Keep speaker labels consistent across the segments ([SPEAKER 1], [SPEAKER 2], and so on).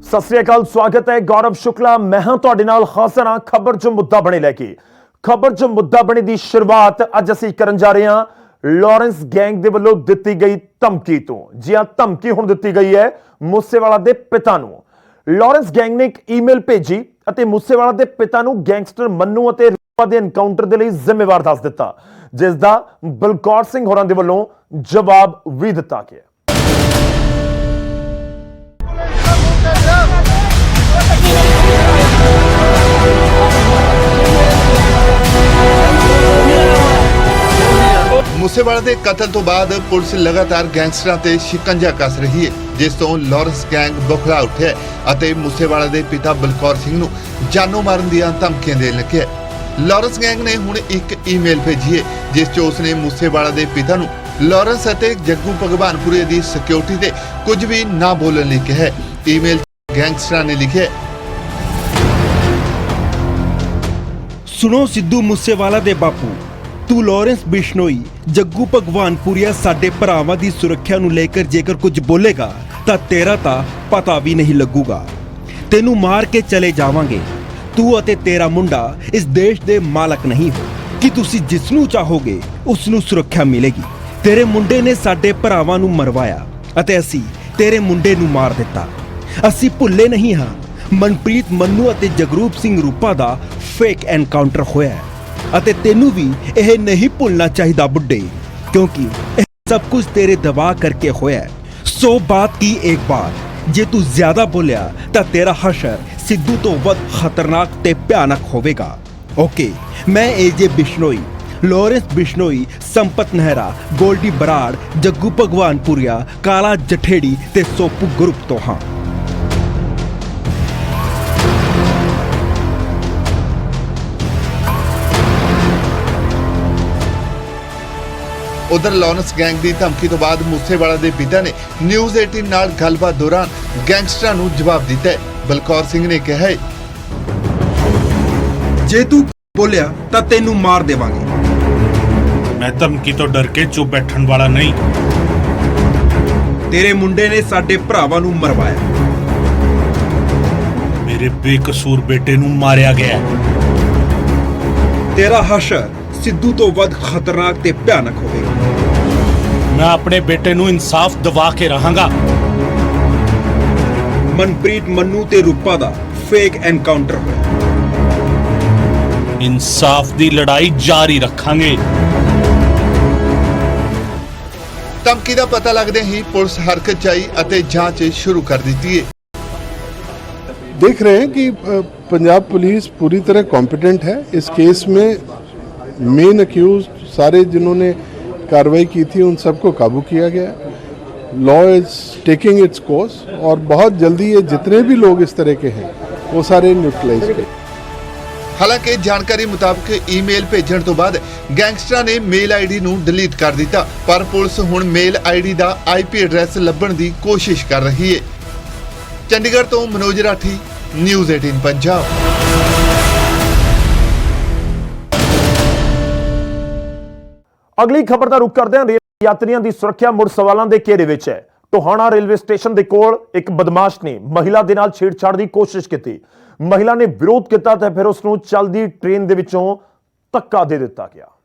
[SPEAKER 1] सत श्री अकाल, स्वागत है। गौरव शुक्ला मैं हां तुहाडे नाल हाज़र हां खबर जो मुद्दा बने लैके। खबर जो मुद्दा बने दी शुरुआत अज असीं करन जा रहे हां लॉरेंस गैंग दे वल्लों दित्ती गई धमकी तो। जी हां, धमकी हुण दित्ती गई है मूसेवाला दे पिता नूं। लॉरेंस गैंग ने एक ईमेल भेजी अते मूसेवाला दे पिता नूं गैंगस्टर मन्नू अते रूपा दे एनकाउंटर दे लई जिम्मेवार दस दित्ता, जिस दा बलकौर सिंह होरां दे वल्लों जवाब भी दित्ता गया।
[SPEAKER 2] मूसेवाला ਦੇ ਕਤਲ ਤੋਂ ਬਾਅਦ ਪੁਲਿਸ ਲਗਾਤਾਰ ਗੈਂਗਸਟਰਾਂ ਤੇ ਸ਼ਿਕੰਜਾ ਕੱਸ ਰਹੀ ਹੈ, ਜਿਸ ਤੋਂ ਲਾਰੈਂਸ ਗੈਂਗ ਬੁਖਲਾ ਉੱਠਿਆ ਅਤੇ मूसेवाला ਦੇ ਪਿਤਾ ਬਲਕੌਰ ਸਿੰਘ ਨੂੰ ਜਾਨੋਂ ਮਾਰਨ ਦੀਆਂ ਧਮਕੀਆਂ ਦੇਣ ਲੱਗਿਆ। ਲਾਰੈਂਸ ਗੈਂਗ ਨੇ ਹੁਣ ਇੱਕ ਈਮੇਲ ਭੇਜੀ ਹੈ, ਜਿਸ 'ਚ ਉਸਨੇ मूसेवाला ਦੇ ਪਿਤਾ ਨੂੰ ਲਾਰੈਂਸ ਅਤੇ ਜੱਗੂ ਭਗਵਾਨਪੁਰੇ ਦੀ ਸਿਕਿਉਰਿਟੀ ਤੇ ਕੁਝ ਵੀ ਨਾ ਬੋਲਣ ਲਈ ਕਿਹਾ ਹੈ। ਈਮੇਲ 'ਚ ਗੈਂਗਸਟਰਾਂ ਨੇ ਲਿਖਿਆ,
[SPEAKER 3] सुनो सिद्धू मूसेवाला दे बापू, तू लॉरेंस बिश्नोई जग्गू भगवानपुरिया साडे भरावां दी सुरक्षा नूं लेकर जेकर कुछ बोलेगा तां तेरा तां पता भी नहीं लगूगा। तेनू मार के चले जावांगे। तू अते तेरा मुंडा इस देश दे मालक नहीं हो कि तुसी जिसनू चाहोगे उसनू सुरक्षा मिलेगी। तेरे मुंडे ने साडे भरावां नूं मरवाया अते असी तेरे मुंडे नूं मार दिता। असी भुल्ले नहीं हां मनप्रीत मन्नू अते जगरूप सिंह रूपा दा फेक एनकाउंटर होया है अते तेनू भी यह नहीं भुलना चाहिए बुड्ढे, क्योंकि सब कुछ तेरे दबाव करके होया है। 100 बात की एक बात, जे तू ज्यादा बोलिया तां तेरा हशर सिद्धू तो वध खतरनाक ते भयानक होवेगा। ओके, मैं एजे बिश्नोई, लॉरेंस बिश्नोई, संपत नेहरा, गोल्डी बराड़, जग्गू भगवानपुरिया, काला जठेड़ी ते सोपू ग्रुप तो हाँ।
[SPEAKER 2] उधर लॉरेंस गैंग की धमकी तो बाद मूसेवाला के पिता ने न्यूज़ 18 नाल गलबात दौरान गैंगस्टरां नूं जवाब दिता है। बलकौर सिंह ने कहा है,
[SPEAKER 3] जे तू बोलिया तां तेनू मार देवांगे।
[SPEAKER 4] मैं धमकी तो डर के चुप बैठन वाला नहीं।
[SPEAKER 3] तेरे मुंडे ने साडे भरावां नूं मरवाया।
[SPEAKER 4] मेरे बेकसूर बेटे नूं मारिया गया है।
[SPEAKER 3] तेरा हशर सिद्धू तो वध खतरनाक ते भयानक होवेगा।
[SPEAKER 4] मैं अपने बेटे नूं इंसाफ दवा के रहांगा।
[SPEAKER 3] मनप्रीत मन्नू ते रूपा दा फेक एनकाउंटर होया।
[SPEAKER 4] इंसाफ दी लड़ाई जारी रखांगे।
[SPEAKER 2] धमकी का पता लगते ही पुलिस हरकत च आई और जांच शुरू कर दी है।
[SPEAKER 5] देख रहे हैं कि पंजाब पुलिस पूरी तरह कॉम्पिटेंट है। इस केस में मेन अक्यूज सारे जिन्होंने कार्रवाई की थी उन सबको काबू किया गया। Law is taking its course और बहुत जल्दी ये जितने भी लोग इस तरह के हैं वो सारे न्यूट्रलाइज किए।
[SPEAKER 2] हालांकि जानकारी मुताबिक ईमेल भेजण तो बाद गैंगस्टरां ने मेल आईडी नूं डिलीट कर दिता, पर पुलिस हुण मेल आईडी दा आईपी एड्रैस लभण दी कोशिश कर रही है। चंडीगढ़ तो मनोज राठी, न्यूज़ 18 पंजाब।
[SPEAKER 1] अगली खबर का रुख करते हैं। रेल यात्रियों की सुरक्षा मुड़ सवालों के घेरे विच है। टोहाना रेलवे स्टेशन के कोल एक बदमाश ने महिला के नाल छेड़छाड़ की कोशिश की। महिला ने विरोध किया तो फिर उसनूं चलदी ट्रेन दे विचों धक्का दे दिता गया।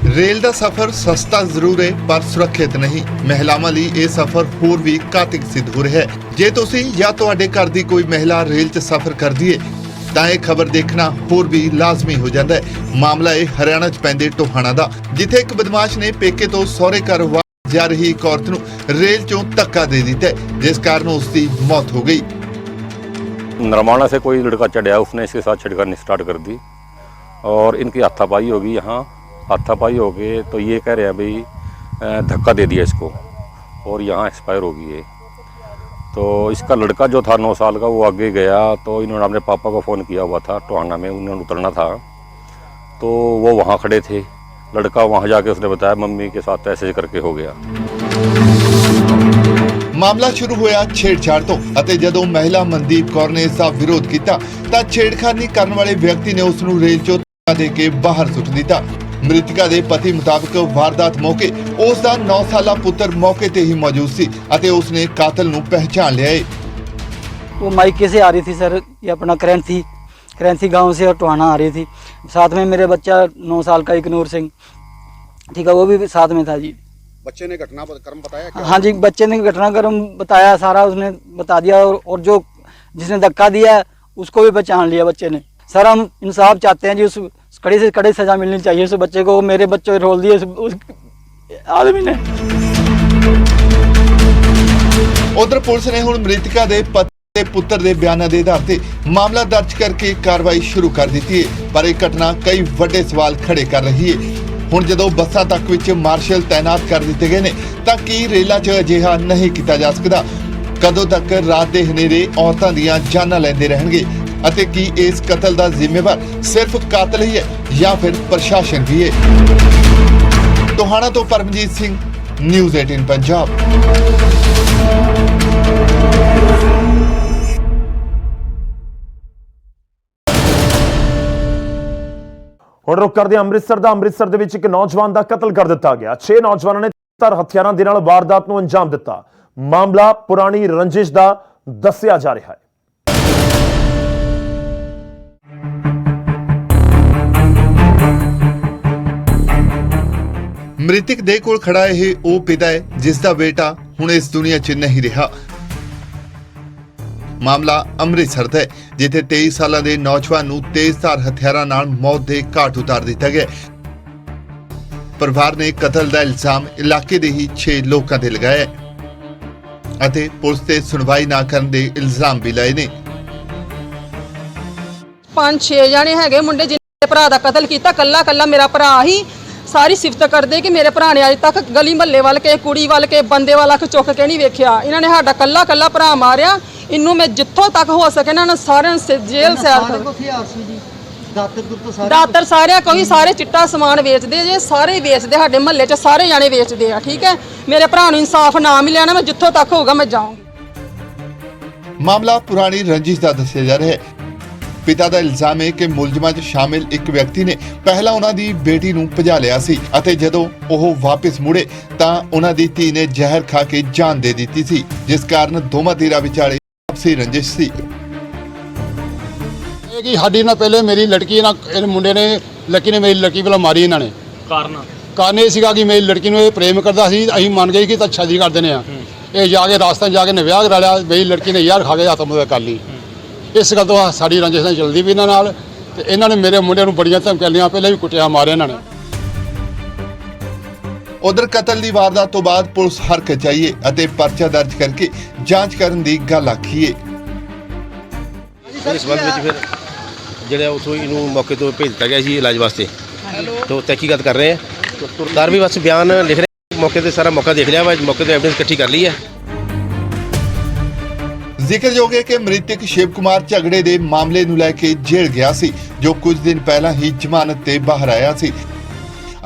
[SPEAKER 2] रेल का सफर सस्ता जरूर है पर सुरक्षित नहीं। महिलावां लई यह सफर होर भी घातक सिद्ध हो रहा है। जे तुसीं या तुहाडे घर दी कोई महिला रेल च सफर करदी है तां यह खबर देखना होर भी लाजमी हो जाता है। मामला है हरियाणा च पैंदे टोहाना दा, जिथे एक बदमाश ने पेके तो सौरे घर जा रही एक औरत नूं रेल चों धक्का दे दिता है, जिस कारण उसकी मौत हो गई।
[SPEAKER 6] नरमाना से कोई लड़का चढ़ा, उसने इसके साथ छिड़कानी स्टार्ट कर दी और इनकी हाथापाई होगी। यहाँ हाथापाई हो गए तो ये कह रहे हैं भाई धक्का दे दिया इसको और यहाँ एक्सपायर हो गई है। तो इसका लड़का जो था 9 साल का वो आगे गया, तो इन्होंने अपने पापा को फ़ोन किया हुआ था टोहाना में, उन्होंने उतरना था तो वो वहाँ खड़े थे। लड़का वहाँ जाके उसने बताया मम्मी के साथ ऐसे करके हो गया।
[SPEAKER 2] मामला शुरू होया छेड़छाड़ तो ਅਤੇ ਜਦੋਂ महिला मनदीप कौर ने इसका विरोध किया ਤਾਂ ਛੇੜਖਾਨੀ ਕਰਨ वाले व्यक्ति ने उसनूं रेल चों ਦੇ ਕੇ ਬਾਹਰ ਸੁੱਟ ਦਿੱਤਾ। ਮ੍ਰਿਤਕਾ ਦੇ ਪਤੀ ਮੁਤਾਬਕ ਵਾਰਦਾਤ ਮੌਕੇ ਉਸ ਦਾ 9 ਸਾਲਾ ਪੁੱਤਰ ਮੌਕੇ ਤੇ ਹੀ ਮੌਜੂਦ ਸੀ ਅਤੇ ਉਸਨੇ ਕਾਤਲ ਨੂੰ ਪਹਿਚਾਨ लिया है।
[SPEAKER 7] वो मायके से आ रही थी सर, ये अपना करेंसी गांव से और टोहाना आ रही थी। साथ में मेरे बच्चा 9 साल का इकनूर सिंह, ठीक है, वो भी साथ में था जी।
[SPEAKER 8] बच्चे ने घटनाक्रम बताया क्या?
[SPEAKER 7] हाँ जी, बच्चे ने घटनाक्रम बताया सारा, उसने बता दिया और जो जिसने धक्का दिया उसको भी पहचान लिया बच्चे ने। सर हम इंसाफ चाहते हैं जी, उस कड़ी से कड़ी सजा मिलनी चाहिए उस बच्चे को। मेरे बच्चे रोल दिए उस आदमी ने।
[SPEAKER 2] उधर पुलिस ने हुण मृतका दे पति ते पुत्र दे बयानां दे आधार ते मामला दर्ज करके कार्रवाई शुरू कर दी है। पर यह घटना कई वड्डे सवाल खड़े कर रही है। हुण जदों बसां तक विच मार्शल तैनात कर दिते गए ने तां की रेलां 'च अजिहा नहीं कीता जा सकदा? कदों तक रात दे हनेरे औरतां दीयां जानां लैंदे रहणगे ਅਤੇ ਕੀ ਇਸ ਕਤਲ ਦਾ ਜ਼ਿੰਮੇਵਾਰ ਸਿਰਫ ਕਾਤਲ ਹੀ ਹੈ ਜਾਂ ਫਿਰ ਪ੍ਰਸ਼ਾਸਨ ਵੀ ਹੈ? ਟੋਹਾਣਾ ਤੋਂ ਪਰਮਜੀਤ ਸਿੰਘ, ਨਿਊਜ਼ 18 ਪੰਜਾਬ।
[SPEAKER 1] ਹੁਣ ਰੁਕ ਕਰਦੇ ਹਾਂ ਅੰਮ੍ਰਿਤਸਰ ਦਾ। ਅੰਮ੍ਰਿਤਸਰ ਦੇ ਵਿੱਚ ਇੱਕ ਨੌਜਵਾਨ ਦਾ ਕਤਲ ਕਰ ਦਿੱਤਾ ਗਿਆ। 6 ਨੌਜਵਾਨਾਂ ਨੇ ਧਾਰ ਹਥਿਆਰਾਂ ਦੇ ਨਾਲ ਵਾਰਦਾਤ ਨੂੰ ਅੰਜਾਮ ਦਿੱਤਾ। ਮਾਮਲਾ ਪੁਰਾਣੀ ਰੰਜਿਸ਼ ਦਾ ਦੱਸਿਆ ਜਾ ਰਿਹਾ ਹੈ।
[SPEAKER 2] ਮ੍ਰਿਤਕ ਦੇ ਕੋਲ ਖੜਾ ਇਹ ਉਹ ਪਿਤਾ ਹੈ ਜਿਸ ਦਾ ਬੇਟਾ ਹੁਣ ਇਸ ਦੁਨੀਆ 'ਚ ਨਹੀਂ ਰਿਹਾ। ਮਾਮਲਾ ਅੰਮ੍ਰਿਤਸਰ ਦਾ ਹੈ ਜਿੱਥੇ 23 ਸਾਲਾਂ ਦੇ ਨੌਜਵਾਨ ਨੂੰ ਤੇਜ਼ਧਾਰ ਹਥਿਆਰਾਂ ਨਾਲ ਮੌਤ ਦੇ ਘਾਟ ਉਤਾਰ ਦਿੱਤਾ ਗਿਆ। ਪਰਿਵਾਰ ਨੇ ਕਤਲ ਦਾ ਇਲਜ਼ਾਮ ਇਲਾਕੇ ਦੇ ਹੀ 6 ਲੋਕਾਂ ਤੇ ਲਗਾਇਆ ਹੈ ਅਤੇ ਪੁਲਿਸ ਤੇ ਸੁਣਵਾਈ ਨਾ ਕਰਨ ਦੇ ਇਲਜ਼ਾਮ ਵੀ ਲਾਏ ਨੇ।
[SPEAKER 9] 5-6 ਜਾਣੇ ਹੈਗੇ ਮੁੰਡੇ ਜਿਹਨੇ ਭਰਾ ਦਾ ਕਤਲ ਕੀਤਾ। ਕੱਲਾ ਮੇਰਾ ਭਰਾ ਹੀ ਸਾਰੀ ਸਿਫਤ ਕਰਦੇ ਕਿ ਮੇਰੇ ਭਰਾ ਨੇ ਅਜੇ ਤੱਕ ਗਲੀ ਮਹੱਲੇ ਵੱਲ ਕੇ ਕੁੜੀ ਵੱਲ ਕੇ ਬੰਦੇ ਵਾਲਾ ਕਿ ਚੁੱਕ ਕੇ ਨਹੀਂ ਵੇਖਿਆ। ਇਹਨਾਂ ਨੇ ਸਾਡਾ ਕੱਲਾ ਭਰਾ ਮਾਰਿਆ। ਇਹਨੂੰ ਮੈਂ ਜਿੱਥੋਂ ਤੱਕ ਹੋ ਸਕੇ ਇਹਨਾਂ ਨੂੰ ਸਾਰਿਆਂ ਨੂੰ ਜੇਲ੍ਹ ਸੈਲ ਦਾਤਰ ਸਾਰਿਆਂ ਕੋਈ ਸਾਰੇ ਚਿੱਟਾ ਸਮਾਨ ਵੇਚਦੇ ਜੇ, ਸਾਰੇ ਵੇਚਦੇ ਸਾਡੇ ਮਹੱਲੇ 'ਚ ਸਾਰੇ ਜਾਣੇ ਵੇਚਦੇ ਆ। ਠੀਕ ਹੈ, ਮੇਰੇ ਭਰਾ ਨੂੰ ਇਨਸਾਫ ਨਾ ਮਿਲਿਆ ਨਾ ਮੈਂ ਜਿੱਥੋਂ ਤੱਕ ਹੋਊਗਾ ਮੈਂ ਜਾਊਂਗੀ।
[SPEAKER 2] ਮਾਮਲਾ ਪੁਰਾਣੀ ਰੰਜਿਸ਼ ਦਾ ਦੱਸਿਆ ਜਾ ਰਿਹਾ ਹੈ। ਪਿਤਾ ਦਾ ਇਲਜ਼ਾਮ ਹੈ ਕਿ ਮੁਲਜ਼ਮਾਂ 'ਚ ਸ਼ਾਮਿਲ ਇੱਕ ਵਿਅਕਤੀ ਨੇ ਪਹਿਲਾਂ ਉਹਨਾਂ ਦੀ ਬੇਟੀ ਨੂੰ ਭਜਾ ਲਿਆ ਸੀ ਅਤੇ ਜਦੋਂ ਉਹ ਵਾਪਸ ਮੁੜੇ ਤਾਂ ਉਹਨਾਂ ਦੀ ਧੀ ਨੇ ਜ਼ਹਿਰ ਖਾ ਕੇ ਜਾਨ ਦੇ ਦਿੱਤੀ ਸੀ, ਜਿਸ ਕਾਰਨ ਦੋਵਾਂ ਧਿਰਾਂ ਵਿਚਾਲੇ ਆਪਸੀ ਰੰਜਿਸ਼ ਸੀ।
[SPEAKER 8] ਇਹ ਕਿ ਸਾਡੀ ਨਾਲ ਪਹਿਲੇ ਮੇਰੀ ਲੜਕੀ ਨਾਲ ਇਹ ਮੁੰਡੇ ਨੇ ਲੱਕੀ ਨੇ ਮੇਰੀ ਲੜਕੀ ਵੱਲੋਂ ਮਾਰੀ ਇਹਨਾਂ ਨੇ। ਕਾਰਨ ਇਹ ਸੀਗਾ ਕਿ ਮੇਰੀ ਲੜਕੀ ਨੂੰ ਇਹ ਪ੍ਰੇਮ ਕਰਦਾ ਸੀ। ਅਸੀਂ ਮੰਨ ਗਏ ਕਿ ਤਾਂ ਸ਼ਾਦੀ ਕਰ ਦਿੰਦੇ ਆ। ਇਹ ਜਾ ਕੇ ਰਾਜਸਥਾਨ ਜਾ ਕੇ ਨੇ ਵਿਆਹ ਕਰਾ ਲਿਆ। ਮੇਰੀ ਲੜਕੀ ਨੇ ਯਾਰ ਖਾ ਕੇ ਹੱਥ ਮੁੱਦਾ ਕਰ ਲਈ। ਇਸ ਗੱਲ ਤੋਂ ਸਾਡੀ ਰੰਜਿਸ਼ ਚੱਲਦੀ ਵੀ ਇਹਨਾਂ ਨਾਲ ਤੇ ਇਹਨਾਂ ਨੇ ਮੇਰੇ ਮੁੰਡੇ ਨੂੰ ਬੜੀਆਂ ਧਮਕੀਆਂ ਲਈਆਂ, ਪਹਿਲਾਂ ਵੀ ਕੁੱਟਿਆ ਮਾਰਿਆ ਇਹਨਾਂ ਨੇ।
[SPEAKER 2] ਉਧਰ ਕਤਲ ਦੀ ਵਾਰਦਾਤ ਤੋਂ ਬਾਅਦ ਪੁਲਿਸ ਹਰਕਤ ਚਾਹੀਏ ਅਤੇ ਪਰਚਾ ਦਰਜ ਕਰਕੇ ਜਾਂਚ ਕਰਨ ਦੀ ਗੱਲ ਆਖੀ ਹੈ।
[SPEAKER 10] ਇਸ ਸੰਬੰਧ ਵਿੱਚ ਫਿਰ ਜਿਹੜਾ ਉਥੋਂ ਇਹਨੂੰ ਮੌਕੇ ਤੋਂ ਭੇਜ ਦਿੱਤਾ ਗਿਆ ਸੀ ਇਲਾਜ ਵਾਸਤੇ। ਤੋਂ ਤਹਿਕੀਕਾਤ ਕਰ ਰਹੇ ਹਾਂ। ਕਾਰ ਵੀ ਬਸ ਬਿਆਨ ਲਿਖ ਰਹੇ, ਮੌਕੇ ਤੇ ਸਾਰਾ ਮੌਕਾ ਦੇਖ ਲਿਆ ਵਾ, ਮੌਕੇ ਤੇ ਐਵੀਡੈਂਸ ਇਕੱਠੀ ਕਰ ਲਈ ਹੈ।
[SPEAKER 2] ਜ਼ਿਕਰਯੋਗ ਹੈ ਕਿ ਮ੍ਰਿਤਕ ਸ਼ਿਵ ਕੁਮਾਰ ਝਗੜੇ ਦੇ ਮਾਮਲੇ ਨੂੰ ਲੈ ਕੇ ਜੇਲ੍ਹ ਗਿਆ ਸੀ, ਜੋ ਕੁਝ ਦਿਨ ਪਹਿਲਾਂ ਹੀ ਜ਼ਮਾਨਤ ਤੇ ਬਾਹਰ ਆਇਆ ਸੀ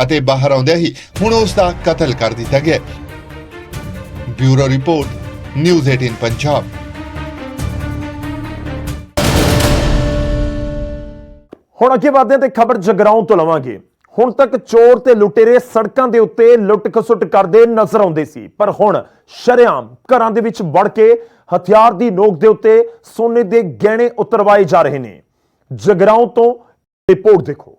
[SPEAKER 2] ਅਤੇ ਬਾਹਰ ਆਉਂਦਿਆਂ ਹੀ ਹੁਣ ਉਸ ਦਾ ਕਤਲ ਕਰ ਦਿੱਤਾ ਗਿਆ। Bureau report, news 18 Punjab.
[SPEAKER 1] ਹੁਣ ਅੱਗੇ ਵਧਦੇ ਹਾਂ ਤੇ ਖਬਰ ਜਗਰਾਉਂ ਤੋਂ ਲਵਾਂਗੇ। ਹੁਣ ਤੱਕ ਚੋਰ ਤੇ ਲੁਟੇਰੇ ਸੜਕਾਂ ਦੇ ਉੱਤੇ ਲੁੱਟ ਖਸੁੱਟ ਕਰਦੇ ਨਜ਼ਰ ਆਉਂਦੇ ਸੀ, ਪਰ ਹੁਣ ਸ਼ਰੇਆਮ ਘਰਾਂ ਦੇ ਵਿੱਚ ਵੜ ਕੇ ਹਥਿਆਰ ਦੀ ਨੋਕ ਦੇ ਉੱਤੇ ਸੋਨੇ ਦੇ ਗਹਿਣੇ ਉਤਰਵਾਏ ਜਾ ਰਹੇ ਨੇ। ਜਗਰਾਉਂ ਤੋਂ ਰਿਪੋਰਟ ਦੇਖੋ।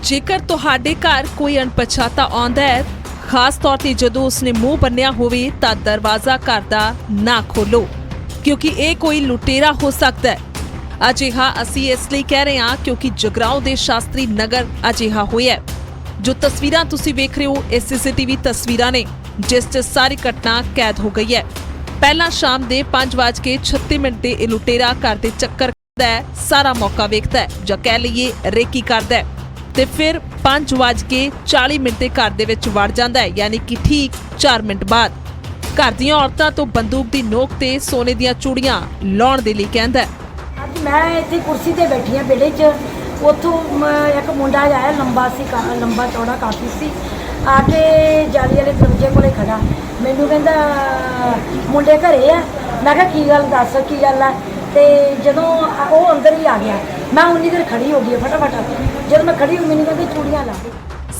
[SPEAKER 11] ਜੇਕਰ ਤੁਹਾਡੇ ਘਰ ਕੋਈ ਅਣਪਛਾਤਾ ਆਉਂਦਾ ਹੈ, ਖਾਸ ਤੌਰ ਤੇ ਜਦੋਂ ਉਸਨੇ ਮੂੰਹ ਬੰਨਿਆ ਹੋਵੇ, ਤਾਂ ਦਰਵਾਜ਼ਾ ਘਰ ਦਾ ਨਾ ਖੋਲੋ, ਕਿਉਂਕਿ ਇਹ ਕੋਈ ਲੁਟੇਰਾ ਹੋ ਸਕਦਾ ਹੈ। ਅਜਿਹਾ ਅਸੀਂ ਇਸ ਲਈ ਕਹਿ ਰਹੇ ਹਾਂ ਕਿਉਂਕਿ ਜਗਰਾਉਂ ਦੇ ਸ਼ਾਸਤਰੀ ਨਗਰ ਅਜਿਹਾ ਹੋਇਆ। ਜੋ ਤਸਵੀਰਾਂ ਤੁਸੀਂ ਵੇਖ ਰਹੇ ਹੋ, ਇਹ ਸੀਸੀਟੀਵੀ ਤਸਵੀਰਾਂ ਨੇ ਜਿਸ 'ਚ ਸਾਰੀ ਘਟਨਾ ਕੈਦ ਹੋ ਗਈ ਹੈ। ਪਹਿਲਾਂ ਸ਼ਾਮ ਦੇ 5:36 ਤੇ ਇਹ ਲੁਟੇਰਾ ਘਰ ਦੇ ਚੱਕਰ ਕਰਦਾ ਹੈ, ਸਾਰਾ ਮੌਕਾ ਵੇਖਦਾ ਹੈ ਜਾਂ ਕਹਿ ਲਈਏ ਰੇਕੀ ਕਰਦਾ ਹੈ ਤੇ ਫਿਰ 5:40 ਤੇ ਘਰ ਦੇ ਵਿੱਚ ਵੜ ਜਾਂਦਾ ਹੈ, ਯਾਨੀ ਕਿ ਠੀਕ 4 ਮਿੰਟ ਬਾਅਦ ਘਰ ਦੀਆਂ ਔਰਤਾਂ ਤੋਂ ਬੰਦੂਕ ਦੀ ਨੋਕ ਤੇ ਸੋਨੇ ਦੀਆਂ ਚੂੜੀਆਂ ਲਾਉਣ ਦੇ ਲਈ ਕਹਿੰਦਾ ਹੈ।
[SPEAKER 12] ਅੱਜ ਮੈਂ ਇੱਥੇ ਕੁਰਸੀ ਤੇ ਬੈਠੀ ਹਾਂ ਵਿਹੜੇ 'ਚ ਉੱਥੋਂ ਇੱਕ ਮੁੰਡਾ ਆਇਆ, ਲੰਬਾ ਸੀ, ਲੰਬਾ ਚੌੜਾ ਕਾਫੀ ਸੀ, ਆ ਕੇ ਜਾਲੀ ਵਾਲੇ ਦਰਵਾਜ਼ੇ ਕੋਲੇ ਖੜਾ। ਮੈਨੂੰ ਕਹਿੰਦਾ ਮੁੰਡੇ ਘਰੇ ਆ। ਮੈਂ ਕਿਹਾ ਕੀ ਗੱਲ, ਦੱਸ ਕੀ ਗੱਲ ਆ। ਤੇ ਜਦੋਂ ਉਹ ਅੰਦਰ ਹੀ ਆ ਗਿਆ, ਮੈਂ ਉਨੀ ਦੇਰ ਖੜੀ ਹੋ ਗਈ ਫਟਾਫਟ। ਜਦੋਂ ਮੈਂ ਖੜੀ ਹੋ, ਮੈਨੂੰ ਕਹਿੰਦੇ ਚੂੜੀਆਂ ਲਾ ਦੇ।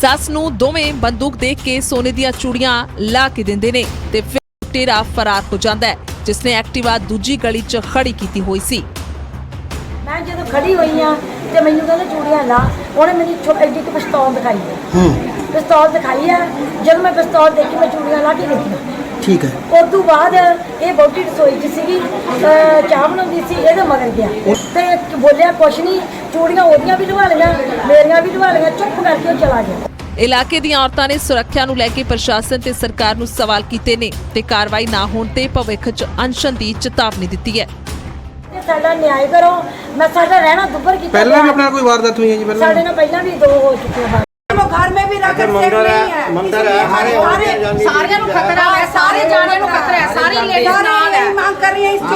[SPEAKER 11] ਸੱਸ ਨੂੰ ਦੋਵੇਂ ਬੰਦੂਕ ਦੇਖ ਕੇ ਸੋਨੇ ਦੀਆਂ ਚੂੜੀਆਂ ਲਾ ਕੇ ਦਿੰਦੇ ਨੇ ਤੇ ਫਿਰ ਲੁਟੇਰਾ ਫਰਾਰ ਹੋ ਜਾਂਦਾ ਹੈ, ਜਿਸ ਨੇ ਐਕਟਿਵਾ ਦੂਜੀ ਗਲੀ 'ਚ ਖੜੀ ਕੀਤੀ ਹੋਈ ਸੀ।
[SPEAKER 12] ਮੈਂ ਜਦੋਂ ਖੜੀ ਹੋਈ ਆ ਤੇ ਮੈਨੂੰ ਕਹਿੰਦੇ ਚੂੜੀਆਂ ਲਾ। ਉਹਨੇ ਮੈਨੂੰ ਐਡੀ ਇੱਕ ਪਿਸਤੌਲ ਦਿਖਾਈ ਹੈ, ਪਿਸਤੌਲ ਦਿਖਾਈ ਆ। ਜਦੋਂ ਮੈਂ ਪਿਸਤੌਲ ਦੇਖੀ, ਮੈਂ ਚੂੜੀਆਂ ਲਾ ਕੇ ਦੇਖੀਆਂ।
[SPEAKER 13] ਠੀਕ ਹੈ।
[SPEAKER 12] ਉਸ ਤੋਂ ਬਾਅਦ ਇਹ ਬੋਟੀ ਰਸੋਈ 'ਚ ਸੀਗੀ, ਚਾਹ ਬਣਾਉਂਦੀ ਸੀ, ਇਹਦੇ ਮਗਰ ਗਿਆ ਤੇ ਬੋਲਿਆ ਕੁਛ ਨਹੀਂ। ਚੂੜੀਆਂ ਉਹਦੀਆਂ ਵੀ ਲਵਾ ਲਈਆਂ, ਮੇਰੀਆਂ ਵੀ ਲਵਾ ਲਈਆਂ। ਚੁੱਪ ਕਰਕੇ ਉਹ ਚਲਾ ਗਿਆ।
[SPEAKER 11] ਇਲਾਕੇ ਦੀਆਂ ਔਰਤਾਂ ਨੇ ਸੁਰੱਖਿਆ ਨੂੰ ਲੈ ਕੇ ਪ੍ਰਸ਼ਾਸਨ ਤੇ ਸਰਕਾਰ ਨੂੰ ਸਵਾਲ ਕੀਤੇ ਨੇ ਤੇ ਕਾਰਵਾਈ ਨਾ ਹੋਣ ਤੇ ਭਵਿੱਖ 'ਚ ਅਨਸ਼ਨ ਦੀ ਚੇਤਾਵਨੀ ਦਿੱਤੀ ਹੈ।
[SPEAKER 12] ਸਾਡਾ ਨਿਆਂ ਕਰੋ। ਮੈਂ ਸਾਡਾ ਰਹਿਣਾ ਦੁੱਬਰ ਕੀਤਾ।
[SPEAKER 13] ਪਹਿਲਾਂ ਵੀ ਆਪਣੇ ਨਾਲ ਕੋਈ ਵਾਰਦਾਤ ਹੋਈ ਹੈ ਜੀ? ਪਹਿਲਾਂ
[SPEAKER 12] ਸਾਡੇ ਨਾਲ ਪਹਿਲਾਂ ਵੀ 2 ਹੋ ਚੁੱਕੇ ਹਨ। घर में भी रख
[SPEAKER 13] मंदिर है, मंदिर है,
[SPEAKER 9] ਸਾਰਿਆਂ ਨੂੰ ਖਤਰਾ ਹੈ, ਸਾਰੇ ਜਾਣਿਆਂ ਨੂੰ ਖਤਰਾ ਹੈ, ਸਾਰੀ ਲੇਡੀਜ਼ ਨਾਲ ਹੈ।
[SPEAKER 12] मांग कर रही है इसको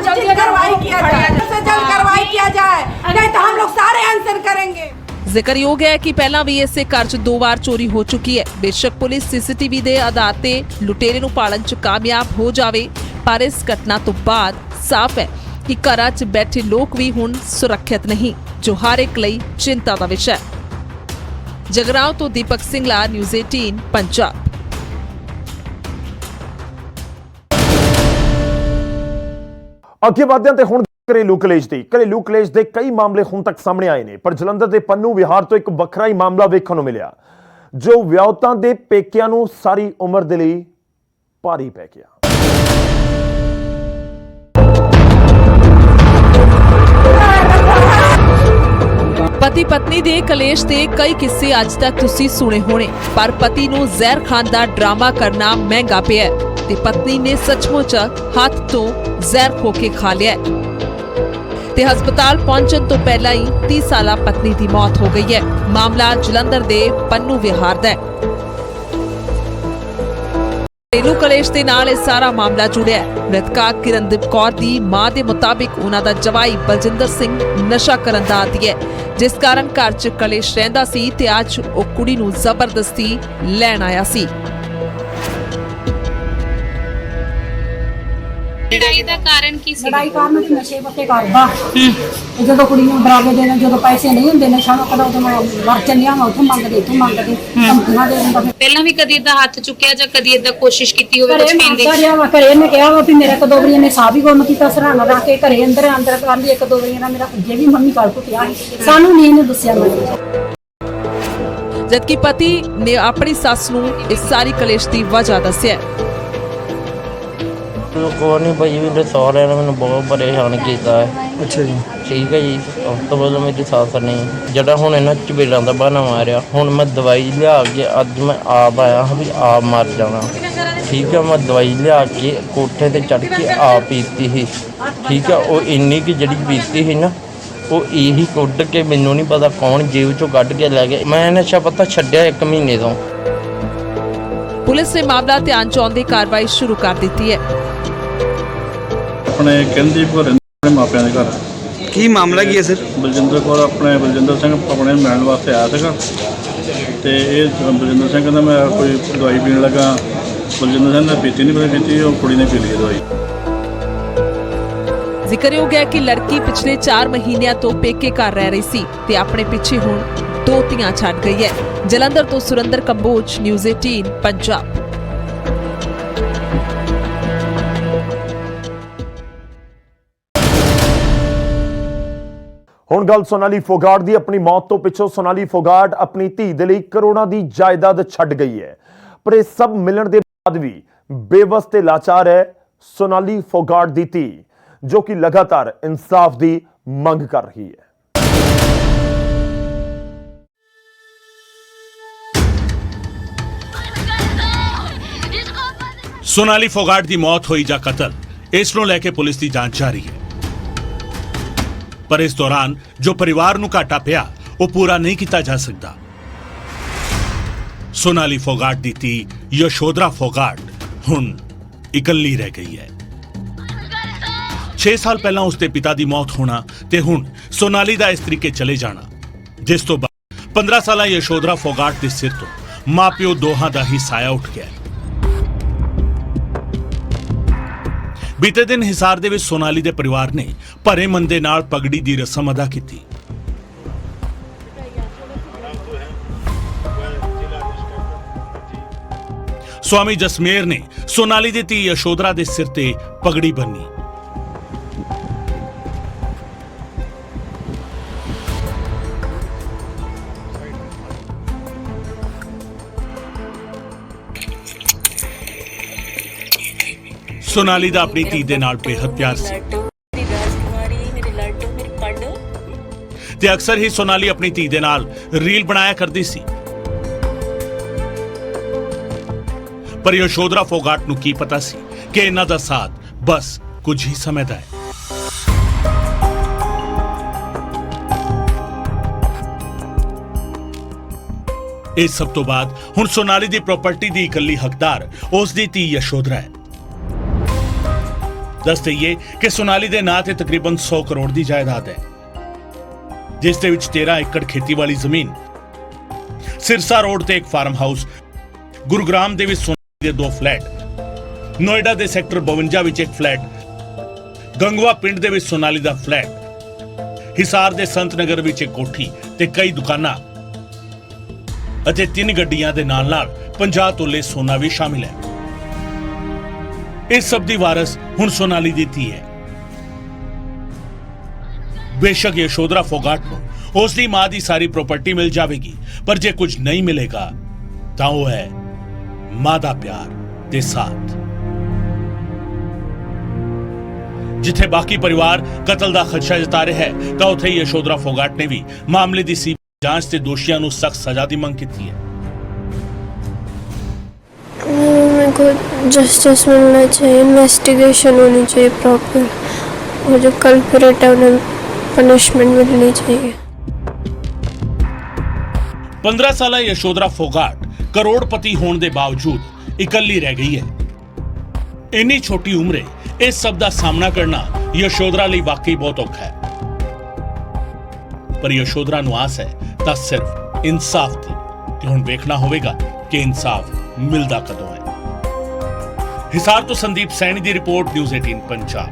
[SPEAKER 12] जल्दी कार्रवाई किया जाए, से जल्द कार्रवाई किया जाए, नहीं तो हम लोग सारे आंसर करेंगे।
[SPEAKER 11] ਜ਼ਿਕਰਯੋਗ ਹੈ ਕਿ ਪਹਿਲਾਂ ਵੀ ਇਸੇ ਘਰ 'ਚ 2 ਵਾਰ ਚੋਰੀ ਹੋ ਚੁੱਕੀ ਹੈ। ਬੇਸ਼ੱਕ ਪੁਲਿਸ ਸੀਸੀਟੀਵੀ ਦੇ ਆਧਾਰ ਤੇ ਲੁਟੇਰੇ ਨੂੰ ਪਾਲਣ 'ਚ ਕਾਮਯਾਬ ਹੋ ਜਾਵੇ, ਪਰ ਇਸ ਘਟਨਾ ਤੋਂ ਬਾਅਦ ਸਾਫ਼ ਹੈ ਕਿ ਘਰਾਂ 'ਚ ਬੈਠੇ ਲੋਕ ਵੀ ਹੁਣ ਸੁਰੱਖਿਅਤ ਨਹੀਂ, ਜੋ ਹਰ ਇੱਕ ਲਈ ਚਿੰਤਾ ਦਾ ਵਿਸ਼ਾ ਹੈ। ਜਗਰਾਉਂ ਤੋਂ ਦੀਪਕ ਸਿੰਘਲਾ, ਨਿਊਜ਼ 18 ਪੰਜਾਬ।
[SPEAKER 1] ਅੱਗੇ ਵਧਦੇ ਹਾਂ ਤੇ ਹੁਣ ਘਰੇਲੂ ਕਲੇਸ਼ ਦੇ ਕਈ ਮਾਮਲੇ ਹੁਣ ਤੱਕ ਸਾਹਮਣੇ ਆਏ ਨੇ, ਪਰ ਜਲੰਧਰ ਦੇ ਪੰਨੂ ਵਿਹਾਰ ਤੋਂ ਇੱਕ ਵੱਖਰਾ ਹੀ ਮਾਮਲਾ ਵੇਖਣ ਨੂੰ ਮਿਲਿਆ, ਜੋ ਵਿਆਹੁਤਾ ਦੇ ਪੇਕਿਆਂ ਨੂੰ ਸਾਰੀ ਉਮਰ ਦੇ ਲਈ ਭਾਰੀ ਪੈ ਗਿਆ।
[SPEAKER 11] ਪਤੀ ਪਤਨੀ ਦੇ ਕਲੇਸ਼ ਦੇ ਕਈ ਕਿੱਸੇ ਅੱਜ ਤੱਕ ਤੁਸੀਂ ਸੁਣੇ ਹੋਣੇ, ਪਰ ਪਤੀ ਨੂੰ ਜ਼ਹਿਰ ਖਾਣ ਦਾ ਡਰਾਮਾ ਕਰਨਾ ਮਹਿੰਗਾ ਪਿਆ ਤੇ ਪਤਨੀ ਨੇ ਸੱਚਮੁੱਚ ਹੱਥ ਤੋਂ ਜ਼ਹਿਰ ਖੋ ਕੇ ਖਾ ਲਿਆ ਤੇ ਹਸਪਤਾਲ ਪਹੁੰਚਣ ਤੋਂ ਪਹਿਲਾਂ ਹੀ 30 ਸਾਲਾ ਪਤਨੀ ਦੀ ਮੌਤ ਹੋ ਗਈ ਹੈ। ਮਾਮਲਾ ਜਲੰਧਰ ਦੇ ਪੰਨੂ ਵਿਹਾਰ ਦਾ ਹੈ। ਘਰੇਲੂ ਕਲੇਸ਼ ਦੇ ਨਾਲ ਇਹ ਸਾਰਾ ਮਾਮਲਾ ਜੁੜਿਆ ਹੈ। ਮ੍ਰਿਤਕਾ ਕਿਰਨਦੀਪ ਕੌਰ ਦੀ ਮਾਂ ਦੇ ਮੁਤਾਬਿਕ ਉਹਨਾਂ ਦਾ ਜਵਾਈ ਬਲਜਿੰਦਰ ਸਿੰਘ ਨਸ਼ਾ ਕਰਨ ਦਾ ਆਦੀ ਹੈ, ਜਿਸ ਕਾਰਨ ਘਰ 'ਚ ਕਲੇਸ਼ ਰਹਿੰਦਾ ਸੀ ਤੇ ਅੱਜ ਉਹ ਕੁੜੀ ਨੂੰ ਜ਼ਬਰਦਸਤੀ ਲੈਣ ਆਇਆ ਸੀ।
[SPEAKER 14] ਲੜਾਈ ਦਾ ਕਾਰਨ ਕੀ ਸੀ?
[SPEAKER 12] ਲੜਾਈ ਕਾਰਨ ਨਸ਼ੇ ਪੱਤੇ ਕਰਦਾ। ਜਦੋਂ ਕੁੜੀ ਨੂੰ ਡਰਾਵੇ ਦੇਣਾ, ਜਦੋਂ ਪੈਸੇ ਨਹੀਂ ਹੁੰਦੇ ਨਸ਼ਾ ਨੂੰ ਕਦੋਂ ਤੇ ਮੈਂ ਵਰ ਚੱਲਿਆ, ਮੈਂ ਉੱਥੋਂ ਮੰਗਦੇ ਧਮਕੀਆਂ ਦੇ ਦਿੰਦਾ।
[SPEAKER 14] ਪਹਿਲਾਂ ਵੀ ਕਦੀ ਇਦਾਂ ਹੱਥ ਚੁੱਕਿਆ ਜਾਂ ਕਦੀ ਇਦਾਂ ਕੋਸ਼ਿਸ਼ ਕੀਤੀ ਹੋਵੇ ਕੁਝ ਪੀਣ ਦੀ?
[SPEAKER 12] ਘਰੇ ਨੇ ਕਿਹਾ ਵਾ ਵੀ ਮੇਰੇ ਇੱਕ 2 ਵਾਰੀ ਨੇ ਸਾਹ ਵੀ ਗੁੰਮ ਕੀਤਾ, ਸਰਾਣਾ ਰੱਖ ਕੇ ਘਰੇ ਅੰਦਰ ਕਰਦੀ। 1-2 ਵਾਰੀ ਨਾਲ ਮੇਰਾ ਅੱਗੇ ਵੀ ਮੰਮੀ ਕੱਲ ਕੁੱਟਿਆ ਸੀ, ਸਾਨੂੰ ਨਹੀਂ ਇਹਨੇ ਦੱਸਿਆ।
[SPEAKER 11] ਜਦਕਿ ਪਤੀ ਨੇ ਆਪਣੀ ਸੱਸ ਨੂੰ ਇਸ ਸਾਰੀ ਕਲੇਸ਼ ਦੀ ਵਜ੍ਹਾ ਦੱਸਿਆ।
[SPEAKER 15] ਕੋਈ ਨਹੀਂ ਭਾਈ, ਮੇਰੇ ਸਹੁਰਿਆਂ ਨੇ ਮੈਨੂੰ ਬਹੁਤ ਪਰੇਸ਼ਾਨ ਕੀਤਾ ਹੈ।
[SPEAKER 13] ਅੱਛਾ ਜੀ।
[SPEAKER 15] ਠੀਕ ਹੈ ਜੀ। ਉਸ ਤੋਂ ਬਾਅਦ ਮੇਰੀ ਸੱਸ ਨੇ ਜਿਹੜਾ ਹੁਣ ਇਹਨਾਂ ਚਬੇੜਾਂ ਦਾ ਬਹਾਨਾ ਮਾਰਿਆ, ਹੁਣ ਮੈਂ ਦਵਾਈ ਲਿਆ ਕੇ ਅੱਜ ਮੈਂ ਆਪ ਆਇਆ ਹਾਂ ਵੀ ਆਪ ਮਰ ਜਾਣਾ। ਠੀਕ ਹੈ, ਮੈਂ ਦਵਾਈ ਲਿਆ ਕੇ ਕੋਠੇ ਤੇ ਚੜ੍ਹ ਕੇ ਆਪ ਪੀਤੀ ਸੀ। ਠੀਕ ਹੈ, ਉਹ ਇੰਨੀ ਕਿ ਜਿਹੜੀ ਪੀਤੀ ਸੀ ਨਾ, ਉਹ ਇਹੀ ਕੁੱਟ ਕੇ ਮੈਨੂੰ ਨਹੀਂ ਪਤਾ ਕੌਣ ਜੇਬ ਚੋਂ ਕੱਢ ਕੇ ਲੈ ਗਿਆ। ਮੈਂ ਨਸ਼ਾ ਪੱਤਾ ਛੱਡਿਆ 1 ਮਹੀਨੇ ਤੋਂ।
[SPEAKER 11] ਪੁਲਿਸ ਨੇ ਮਾਮਲਾ ਧਿਆਨ 'ਚ ਆਉਂਦੇ ਕਾਰਵਾਈ ਸ਼ੁਰੂ ਕਰ ਦਿੱਤੀ ਹੈ।
[SPEAKER 16] ਆਪਣੇ ਕਿਰਨਦੀਪ ਕੌਰ ਆਪਣੇ ਮਾਪਿਆਂ ਦੇ ਘਰ।
[SPEAKER 13] ਕੀ ਮਾਮਲਾ ਕੀ ਹੈ ਸਰ?
[SPEAKER 16] ਬਲਜਿੰਦਰ ਕੌਰ ਬਲਜਿੰਦਰ ਸਿੰਘ ਆਪਣੇ ਮਿਲਣ ਵਾਸਤੇ ਆਇਆ ਸੀਗਾ ਤੇ ਇਹ ਬਲਜਿੰਦਰ ਸਿੰਘ ਕਹਿੰਦਾ ਮੈਂ ਕੋਈ ਦਵਾਈ ਪੀਣ ਲੱਗਾ। ਬਲਜਿੰਦਰ ਸਿੰਘ ਨੇ ਪੀਤੀ ਨਹੀਂ, ਪੀਤੀ ਉਹ ਕੁੜੀ ਨੇ ਪੀ ਲਈ ਦਵਾਈ।
[SPEAKER 11] ਜ਼ਿਕਰਯੋਗ ਹੈ ਕਿ ਲੜਕੀ ਪਿਛਲੇ 4 ਮਹੀਨਿਆਂ ਤੋਂ ਪੇਕੇ ਘਰ ਰਹਿ ਰਹੀ ਸੀ ਤੇ ਆਪਣੇ ਪਿੱਛੇ ਹੁਣ 2 ਧੀਆਂ ਛੱਡ ਗਈ ਹੈ। ਜਲੰਧਰ ਤੋਂ ਸੁਰਿੰਦਰ ਕੰਬੋਜ, ਨਿਊਜ਼ 18 ਪੰਜਾਬ।
[SPEAKER 1] ਹੁਣ ਗੱਲ ਸੋਨਾਲੀ ਫੋਗਾਟ ਦੀ। ਆਪਣੀ ਮੌਤ ਤੋਂ ਪਿੱਛੋਂ ਸੋਨਾਲੀ ਫੋਗਾਟ ਆਪਣੀ ਧੀ ਦੇ ਲਈ ਕਰੋੜਾਂ ਦੀ ਜਾਇਦਾਦ ਛੱਡ ਗਈ ਹੈ, ਪਰ ਇਹ ਸਭ ਮਿਲਣ ਦੇ ਬਾਅਦ ਵੀ ਬੇਵਸ ਤੇ ਲਾਚਾਰ ਹੈ ਸੋਨਾਲੀ ਫੋਗਾਟ ਦੀ ਧੀ, ਜੋ ਕਿ ਲਗਾਤਾਰ ਇਨਸਾਫ ਦੀ ਮੰਗ ਕਰ ਰਹੀ ਹੈ।
[SPEAKER 4] ਸੋਨਾਲੀ ਫੋਗਾਟ ਦੀ ਮੌਤ ਹੋਈ ਜਾਂ ਕਤਲ, ਇਸ ਨੂੰ ਲੈ ਕੇ ਪੁਲਿਸ ਦੀ ਜਾਂਚ ਜਾਰੀ ਹੈ, ਪਰ ਇਸ ਦੌਰਾਨ ਜੋ ਪਰਿਵਾਰ ਨੂੰ ਘਾਟਾ ਪਿਆ ਉਹ ਪੂਰਾ ਨਹੀਂ ਕੀਤਾ ਜਾ ਸਕਦਾ। ਸੋਨਾਲੀ ਫੋਗਾਟ ਦੀ ਧੀ ਯਸ਼ੋਦਰਾ ਫੋਗਾਟ ਹੁਣ ਇਕੱਲੀ ਰਹਿ ਗਈ ਹੈ। 6 ਸਾਲ ਪਹਿਲਾਂ ਉਸਦੇ ਪਿਤਾ ਦੀ ਮੌਤ ਹੋਣਾ ਤੇ ਹੁਣ सोनाली ਦਾ ਇਸ ਤਰੀਕੇ ਚਲੇ ਜਾਣਾ, ਜਿਸ ਤੋਂ ਬਾਅਦ 15 ਸਾਲਾ ਯਸ਼ੋਧਰਾ ਫੋਗਾਟ ਦੇ ਸਿਰ ਤੋਂ ਮਾਪਿਓ ਦੋਹਾਂ ਦਾ ਹੀ ਸਾਇਆ ਉੱਠ ਗਿਆ। ਬੀਤੇ ਦਿਨ ਹਿਸਾਰ ਦੇ ਵਿੱਚ ਸੋਨਾਲੀ ਦੇ ਪਰਿਵਾਰ ਨੇ ਭਰੇ ਮਨ ਦੇ ਨਾਲ ਪਗੜੀ ਦੀ ਰਸਮ ਅਦਾ ਕੀਤੀ। स्वामी जसमेर ने सोनाली दी धी यशोधरा दे सिर ते पगड़ी बन्नी। सोनाली दा अपनी धी दे नाल बेहद प्यार सी ते अक्सर ही सोनाली अपनी धी दे नाल रील बनाया करदी सी। पर यशोधरा फोगाट ਨੂੰ ਕੀ ਪਤਾ ਸੀ ਕਿ ਇਹਨਾਂ ਦਾ ਸਾਥ ਬਸ ਕੁਝ ਹੀ ਸਮੇਂ ਦਾ ਹੈ। ਇਸ ਸਭ ਤੋਂ ਬਾਅਦ ਹੁਣ ਸੋਨਾਲੀ ਦੀ ਪ੍ਰਾਪਰਟੀ ਦੀ ਇਕੱਲੀ ਹੱਕਦਾਰ ਉਸ ਦੀ ਧੀ ਯਸ਼ੋਧਰਾ ਹੈ। ਦੱਸ ਦਈਏ ਕਿ ਸੋਨਾਲੀ ਦੇ ਨਾਂ ਤੇ ਤਕਰੀਬਨ 100 ਕਰੋੜ ਦੀ ਜਾਇਦਾਦ ਹੈ, ਜਿਸ ਦੇ ਵਿੱਚ 13 ਏਕੜ ਖੇਤੀਬਾੜੀ ਜ਼ਮੀਨ, ਸਿਰਸਾ ਰੋਡ ਤੇ ਇੱਕ ਫਾਰਮ ਹਾਊਸ, ਗੁਰੂਗ੍ਰਾਮ ਦੇ ਵਿੱਚ ਦੇ 2 ਫਲੈਟ, ਨੋਇਡਾ ਦੇ ਸੈਕਟਰ 52 ਵਿੱਚ ਇੱਕ ਫਲੈਟ, ਗੰਗਵਾ ਪਿੰਡ ਦੇ ਵਿੱਚ ਸੋਨਾਲੀ ਦਾ ਫਲੈਟ, ਹਿਸਾਰ ਦੇ ਸੰਤ ਨਗਰ ਵਿੱਚ ਇੱਕ ਕੋਠੀ ਤੇ ਕਈ ਦੁਕਾਨਾਂ ਅਤੇ 3 ਗੱਡੀਆਂ ਦੇ ਨਾਲ-ਨਾਲ 50 ਤੋਲੇ ਸੋਨਾ ਵੀ ਸ਼ਾਮਿਲ ਹੈ। ਇਸ ਸਭ ਦੀ ਵਾਰਸ ਹੁਣ ਸੋਨਾਲੀ ਦੀ ਧੀ ਹੈ। ਬੇਸ਼ੱਕ ਯਸ਼ੋਧਰਾ ਫੋਗਾਟ ਨੂੰ ਉਸ ਦੀ ਮਾਂ ਦੀ ਸਾਰੀ ਪ੍ਰਾਪਰਟੀ ਮਿਲ ਜਾਵੇਗੀ, ਪਰ ਜੇ ਕੁਝ ਨਹੀਂ ਮਿਲੇਗਾ ਤਾਂ ਉਹ ਹੈ मां दा प्यार ते साथ। जिथे बाकी परिवार कतल दा खदशा जता रहा है, तां उत्थे यशोधरा फोगाट ने भी मामले दी सीबीआई जांच ते दोषियों नूं सख्त सजा दी मंग कीती है।
[SPEAKER 17] मेरे को जस्टिस मिलना चाहिए, इन्वेस्टिगेशन होनी चाहिए प्रॉपर, और जो कल्प्रेट है उन्हें पनिशमेंट मिलनी चाहिए।
[SPEAKER 4] 15 साला यशोधरा फोगाट करोड़पति होने के बावजूद इकल्ली रह गई है। इन्नी छोटी उम्रे इस सब का सामना करना यशोधरा लिए वाकई बहुत औखा है, पर यशोधरा नूं आस है तां सिर्फ इंसाफ दी, ते हुण वेखना होवेगा कि इंसाफ मिलदा कदों है। हिसार तो संदीप सैनी की रिपोर्ट, न्यूज़ 18 पंजाब।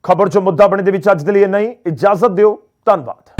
[SPEAKER 1] खबर जो मुद्दा बने दे विच अज दे लई इन्ना ही। इजाजत दिओ, धन्नवाद।